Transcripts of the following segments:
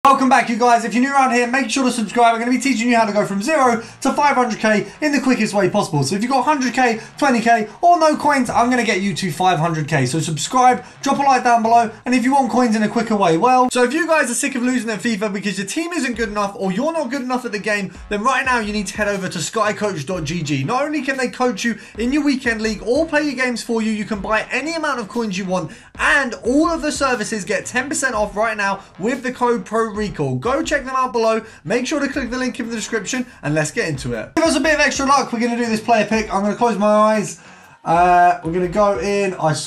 Welcome back, you guys. If you're new around here, make sure to subscribe. I'm going to be teaching you how to go from 0 to 500k in the quickest way possible. So if you've got 100k, 20k, or no coins, I'm going to get you to 500k. So subscribe, drop a like down below, and if you want coins in a quicker way, well. So if you guys are sick of losing at FIFA because your team isn't good enough or you're not good enough at the game, then right now you need to head over to skycoach.gg. Not only can they coach you in your weekend league or play your games for you, you can buy any amount of coins you want, and all of the services get 10% off right now with the code PRORECALL. Go check them out below. Make sure to click the link in the description and let's get into it. Give us a bit of extra luck. We're going to do this player pick. I'm going to close my eyes. We're going to go in. I was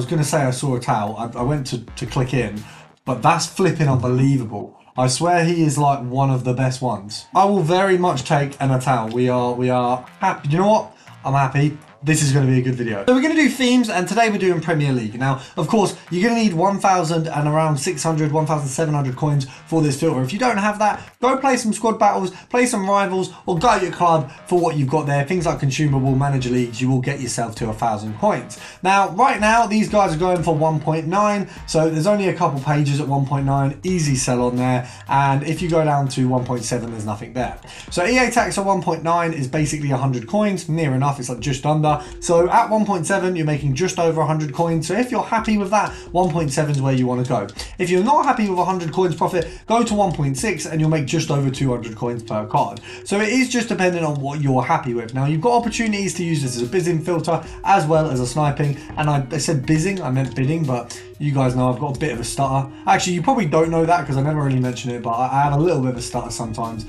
going to say I saw a towel. I went to click in, but that's flipping unbelievable. I swear he is like one of the best ones. I will very much take an Atal. We are happy. You know what? I'm happy. This is going to be a good video. So we're going to do themes, and today we're doing Premier League. Now, of course, you're going to need 1,000 and around 600, 1,700 coins for this filter. If you don't have that, go play some squad battles, play some rivals, or go at your club for what you've got there. Things like consumable manager leagues, you will get yourself to 1,000 coins. Now, right now, these guys are going for 1.9, so there's only a couple pages at 1.9, easy sell on there, and if you go down to 1.7, there's nothing there. So EA tax at 1.9 is basically 100 coins, near enough, it's like just under. So at 1.7, you're making just over 100 coins. So if you're happy with that, 1.7 is where you want to go. If you're not happy with 100 coins profit, go to 1.6 and you'll make just over 200 coins per card. So it is just dependent on what you're happy with. Now, you've got opportunities to use this as a bizzing filter as well as a sniping. And I said bizzing, I meant bidding, but you guys know I've got a bit of a stutter. Actually, you probably don't know that because I never really mention it, but I have a little bit of a stutter sometimes,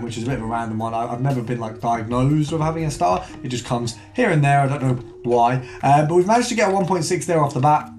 which is a bit of a random one. I've never been like diagnosed with having a stutter. It just comes here and there. I don't know why, but we've managed to get a 1.6 there off the bat.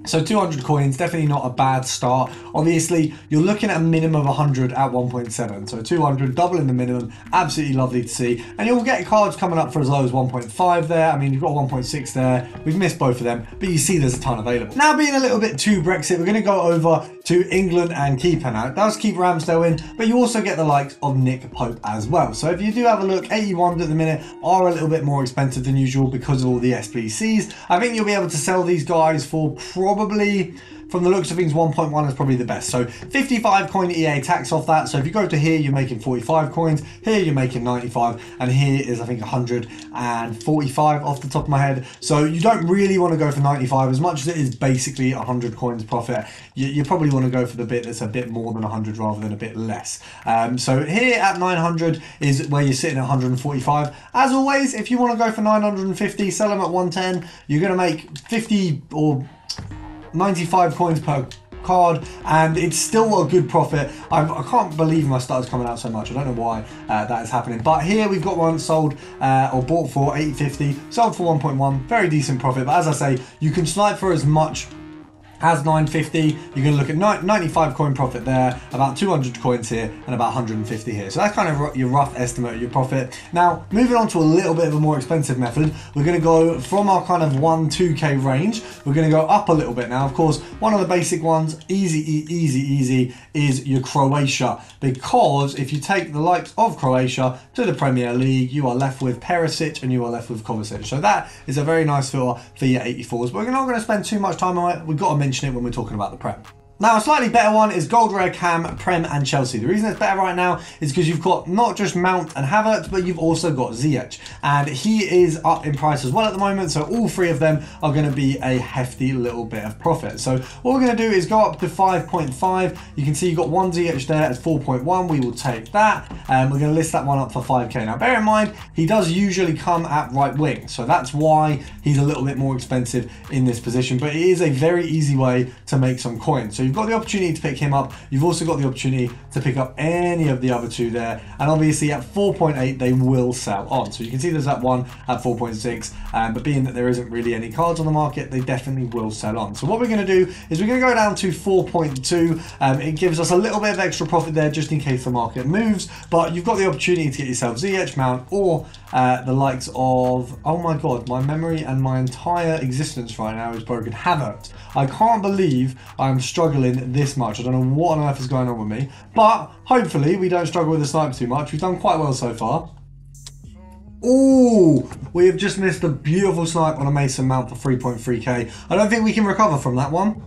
So 200 coins, definitely not a bad start. Obviously, you're looking at a minimum of 100 at 1.7. So 200, doubling the minimum, absolutely lovely to see. And you'll get cards coming up for as low as 1.5 there. I mean, you've got 1.6 there. We've missed both of them, but you see there's a ton available. Now, being a little bit too Brexit, we're going to go over to England and keeper. Now, it does keep Ramsdale in, but you also get the likes of Nick Pope as well. So if you do have a look, 81s at the minute are a little bit more expensive than usual because of all the SBCs. I think you'll be able to sell these guys for probably, from the looks of things, 1.1 is probably the best. So 55 coin EA tax off that. So if you go to here, you're making 45 coins. Here, you're making 95. And here is, I think, 145 off the top of my head. So you don't really want to go for 95. As much as it is basically 100 coins profit, you probably want to go for the bit that's a bit more than 100 rather than a bit less. So here at 900 is where you're sitting at 145. As always, if you want to go for 950, sell them at 110. You're going to make 50 or 95 coins per card, and it's still a good profit. I can't believe my stutter's coming out so much. I don't know why that is happening, but here we've got one sold or bought for 850, sold for 1.1, very decent profit. But as I say, you can snipe for as much as 950. You're going to look at 95 coin profit there, about 200 coins here, and about 150 here. So that's kind of your rough estimate of your profit. Now, moving on to a little bit of a more expensive method, we're going to go from our kind of 1-2k range. We're going to go up a little bit now. Of course, one of the basic ones, easy, is your Croatia, because if you take the likes of Croatia to the Premier League, you are left with Perisic and you are left with Kovacic. So that is a very nice filter for your 84s. But we're not going to spend too much time on it. We've got to mention it when we're talking about the Prem. Now, a slightly better one is Gold Rare Cam, Prem and Chelsea. The reason it's better right now is because you've got not just Mount and Havertz, but you've also got Ziyech. And he is up in price as well at the moment, so all three of them are going to be a hefty little bit of profit. So what we're going to do is go up to 5.5. You can see you've got one Ziyech there at 4.1. We will take that. And we're going to list that one up for 5k. Now, bear in mind, he does usually come at right wing, so that's why he's a little bit more expensive in this position. But it is a very easy way to make some coins. So you've got the opportunity to pick him up. You've also got the opportunity to pick up any of the other two there. And obviously at 4.8, they will sell on. So you can see there's that one at 4.6. But being that there isn't really any cards on the market, they definitely will sell on. So what we're going to do is we're going to go down to 4.2. It gives us a little bit of extra profit there just in case the market moves. But you've got the opportunity to get yourself Ziyech, Mount, or the likes of, oh my god, my memory and my entire existence right now is broken, Havertz. I can't believe I'm struggling this much. I don't know what on earth is going on with me, but hopefully we don't struggle with the sniper too much. We've done quite well so far. Oh, we have just missed a beautiful snipe on a Mason Mount for 3.3k. I don't think we can recover from that one.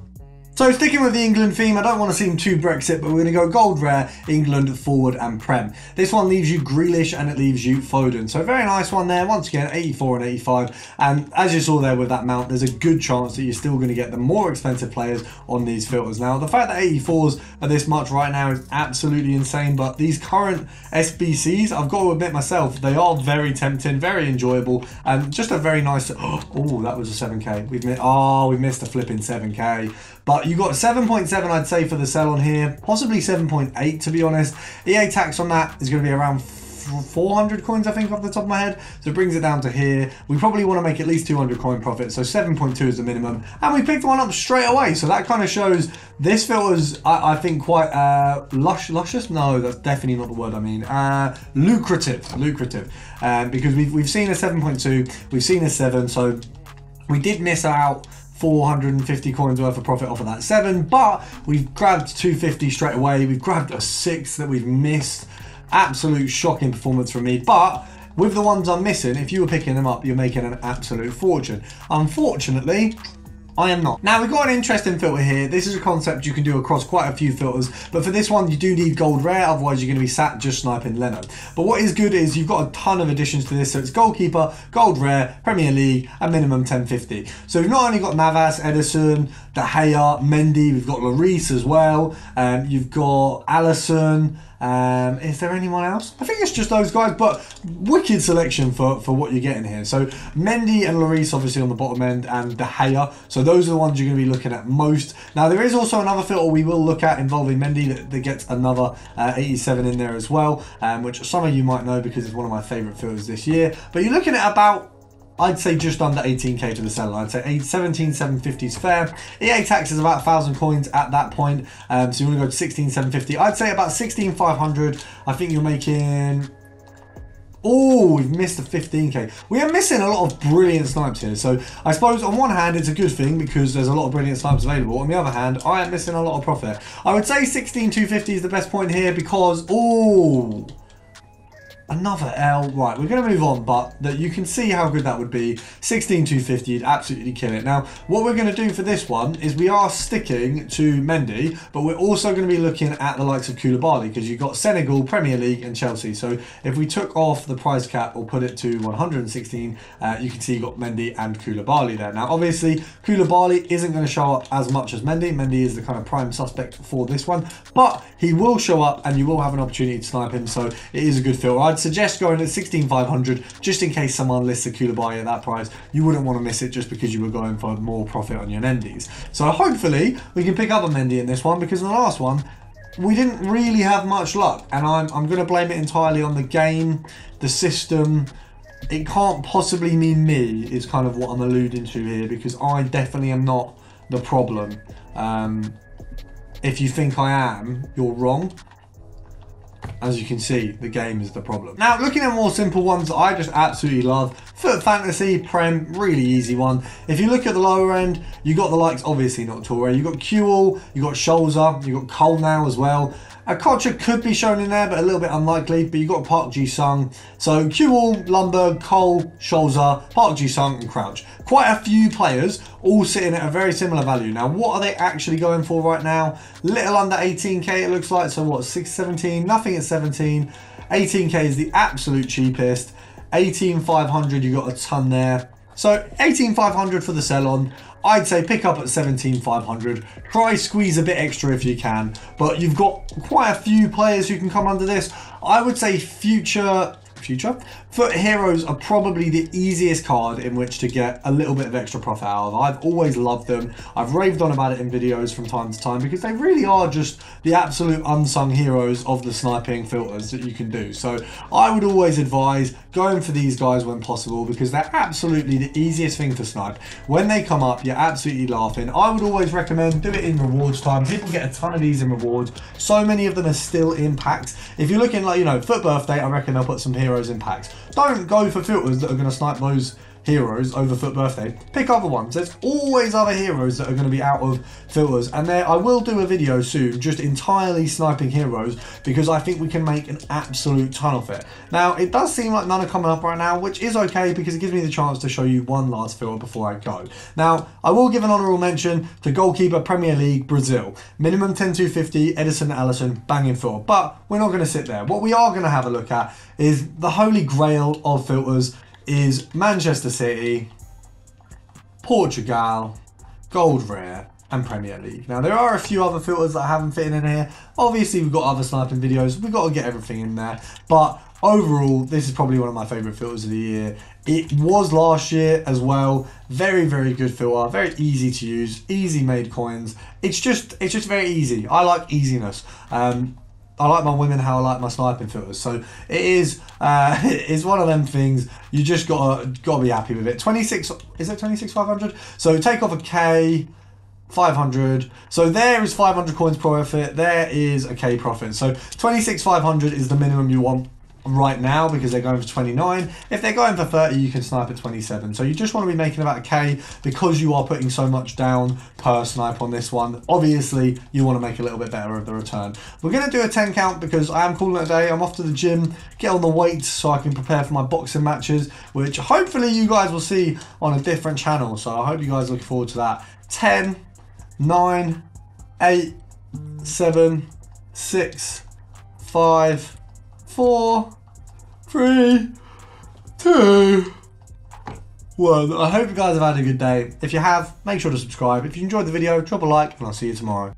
So sticking with the England theme, I don't want to seem too Brexit, but we're going to go gold rare, England, forward and Prem. This one leaves you Grealish and it leaves you Foden. So very nice one there. Once again, 84 and 85. And as you saw there with that mount, there's a good chance that you're still going to get the more expensive players on these filters. Now, the fact that 84s are this much right now is absolutely insane, but these current SBCs, I've got to admit myself, they are very tempting, very enjoyable, and just a very nice... Oh, that was a 7k. We missed a flipping 7k. But you got 7.7, I'd say, for the sell on here. Possibly 7.8, to be honest. EA tax on that is going to be around 400 coins, I think, off the top of my head. So it brings it down to here. We probably want to make at least 200 coin profit. So 7.2 is the minimum. And we picked one up straight away. So that kind of shows this filter's, I think, quite luscious. No, that's definitely not the word I mean. Lucrative. Because we've seen a 7.2. We've seen a 7. So we did miss out 450 coins worth of profit off of that 7, but we've grabbed 250 straight away. We've grabbed a 6 that we've missed. Absolute shocking performance from me, but with the ones I'm missing, if you were picking them up, you're making an absolute fortune. Unfortunately, I am not. Now, we've got an interesting filter here. This is a concept you can do across quite a few filters, but for this one, you do need gold rare, otherwise you're going to be sat just sniping Leno. But what is good is you've got a ton of additions to this, so it's goalkeeper, gold rare, Premier League, and minimum 1050. So we've not only got Navas, Edison, De Gea, Mendy, we've got Lloris as well, you've got Alisson. Is there anyone else? I think it's just those guys, but wicked selection for what you're getting here. So Mendy and Lloris obviously on the bottom end, and De Gea. So those are the ones you're going to be looking at most. Now there is also another filter we will look at involving Mendy that gets another 87 in there as well, which some of you might know because it's one of my favourite filters this year. But you're looking at about, I'd say, just under 18k to the seller. I'd say 17,750 is fair. EA tax is about 1,000 coins at that point. So you want to go to 16,750. I'd say about 16,500. I think you're making... Oh, we've missed a 15k. We are missing a lot of brilliant snipes here. So I suppose on one hand, it's a good thing because there's a lot of brilliant snipes available. On the other hand, I am missing a lot of profit. I would say 16,250 is the best point here because... Oh... Another L. Right, we're going to move on, but that you can see how good that would be. 16,250, you'd absolutely kill it. Now, what we're going to do for this one is we are sticking to Mendy, but we're also going to be looking at the likes of Koulibaly because you've got Senegal, Premier League, and Chelsea. So if we took off the price cap or put it to 116, you can see you've got Mendy and Koulibaly there. Now, obviously, Koulibaly isn't going to show up as much as Mendy. Mendy is the kind of prime suspect for this one, but he will show up and you will have an opportunity to snipe him. So it is a good filter. I'd suggest going at 16,500 just in case someone lists a Koulibaly at that price. You wouldn't want to miss it just because you were going for more profit on your Mendy's. So hopefully we can pick up a Mendy in this one because in the last one we didn't really have much luck, and I'm going to blame it entirely on the game, the system. It can't possibly mean me is kind of what I'm alluding to here because I definitely am not the problem. If you think I am, you're wrong. As you can see, the game is the problem. Now, looking at more simple ones that I just absolutely love. Foot Fantasy, Prem, really easy one. If you look at the lower end, you got the likes, obviously not Toure. You got Kuhl, you got Scholzer, you got Cole now as well. Kocha could be shown in there, but a little bit unlikely. But you got Park Ji-sung. So Kuhl, Lundberg, Cole, Scholzer, Park Ji-sung, and Crouch. Quite a few players, all sitting at a very similar value. Now, what are they actually going for right now? Little under 18k, it looks like. So what, 17? Nothing at 17. 18k is the absolute cheapest. 18,500, you got a ton there. So 18,500 for the sell-on. I'd say pick up at 17,500. Try squeeze a bit extra if you can, but you've got quite a few players who can come under this. I would say future Foot Heroes are probably the easiest card in which to get a little bit of extra profit out of. I've always loved them. I've raved on about it in videos from time to time because they really are just the absolute unsung heroes of the sniping filters that you can do. So I would always advise going for these guys when possible because they're absolutely the easiest thing to snipe. When they come up, you're absolutely laughing. I would always recommend do it in rewards time. People get a ton of these in rewards. So many of them are still in packs. If you're looking like, you know, Foot Birthday, I reckon they'll put some heroes in packs. Don't go for filters that are going to snipe those heroes over FUT Birthday, pick other ones. There's always other heroes that are going to be out of filters, and I will do a video soon just entirely sniping heroes because I think we can make an absolute ton of it. Now, it does seem like none are coming up right now, which is okay because it gives me the chance to show you one last filter before I go. Now, I will give an honourable mention to goalkeeper Premier League Brazil. Minimum 10-250, Edison, Alisson, banging filter. But we're not going to sit there. What we are going to have a look at is the holy grail of filters is Manchester City, Portugal, Gold Rare, and Premier League. Now, there are a few other filters that I haven't fitted in here. Obviously, we've got other sniping videos. We've got to get everything in there. But overall, this is probably one of my favourite filters of the year. It was last year as well. Very, very good filter. Very easy to use. Easy made coins. It's just very easy. I like easiness. I like my women how I like my sniping filters. So it is it's one of them things you just gotta be happy with it. 26, is it 26,500? So take off a K, 500. So there is 500 coins profit. There is a K profit. So 26,500 is the minimum you want right now because they're going for 29. If they're going for 30, you can snipe at 27. So you just want to be making about a K because you are putting so much down per snipe on this one. Obviously, you want to make a little bit better of the return. We're going to do a 10 count because I am calling it a day. I'm off to the gym, get on the weights so I can prepare for my boxing matches, which hopefully you guys will see on a different channel. So I hope you guys look forward to that. 10, 9, 8, 7, 6, 5, 4, 3, 2, 1. I hope you guys have had a good day. If you have, make sure to subscribe. If you enjoyed the video, drop a like and I'll see you tomorrow.